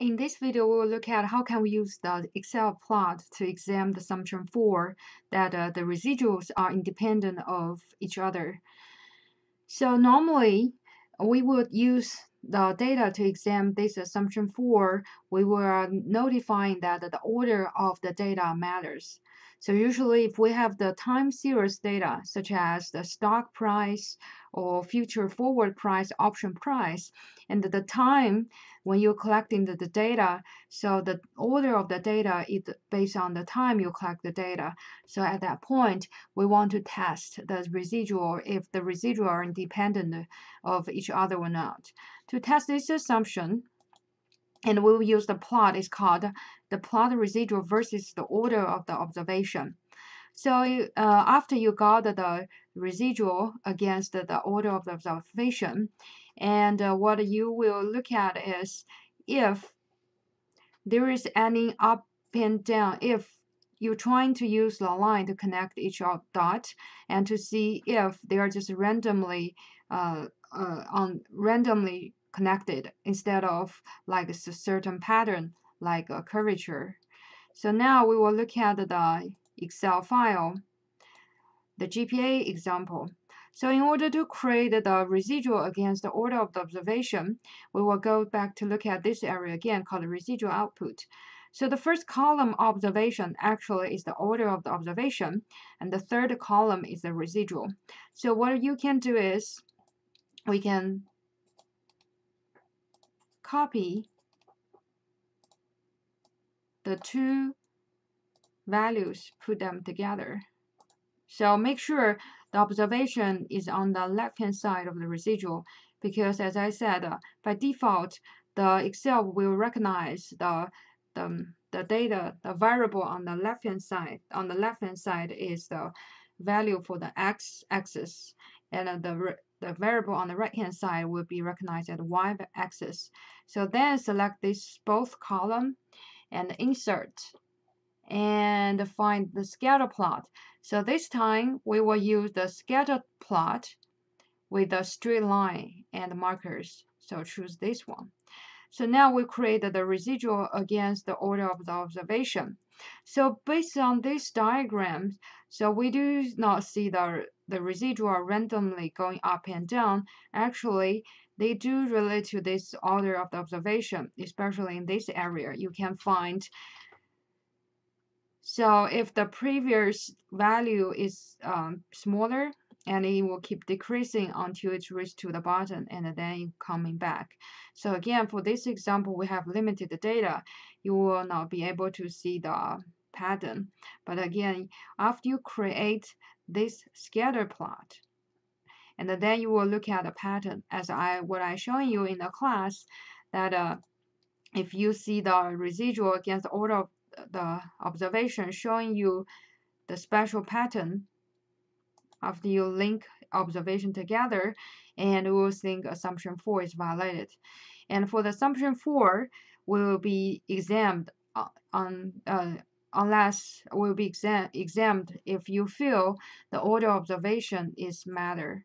In this video, we will look at how can we use the Excel plot to examine the assumption 4 that the residuals are independent of each other. So normally, we would use the data to examine this assumption 4. We were notifying that the order of the data matters. So usually if we have the time series data, such as the stock price or future forward price, option price, and the time when you're collecting the data, so the order of the data is based on the time you collect the data. So at that point, we want to test the residual if the residual are independent of each other or not. To test this assumption, and we will use the plot, it's called the plot residual versus the order of the observation. So after you got the residual against the order of the observation, and what you will look at is if there is any up and down, if you're trying to use the line to connect each dot and to see if they are just randomly randomly connected instead of like a certain pattern like a curvature. So now we will look at the Excel file, the GPA example. So in order to create the residual against the order of the observation, we will go back to look at this area again called the residual output. So the first column observation actually is the order of the observation, and the third column is the residual. So what you can do is we can copy the two values, put them together. So make sure the observation is on the left-hand side of the residual, because as I said, by default, the Excel will recognize the data, the variable on the left-hand side. On the left-hand side is the value for the x-axis, and the variable on the right-hand side will be recognized as the y-axis. So then select this both column and insert and find the scatter plot. So this time we will use the scatter plot with a straight line and markers. So choose this one. So now we created the residual against the order of the observation. So based on this diagram, so we do not see the residual randomly going up and down. Actually, they do relate to this order of the observation, especially in this area. You can find, so if the previous value is smaller, and it will keep decreasing until it reaches to the bottom and then coming back. So again, for this example, we have limited data. You will not be able to see the pattern. But again, after you create this scatter plot, and then you will look at the pattern as what I showing you in the class, that if you see the residual against the order of the observation showing you the special pattern after you link observation together, and we will think assumption 4 is violated. And for the assumption 4, will be examined unless will be examined if you feel the order observation is matter.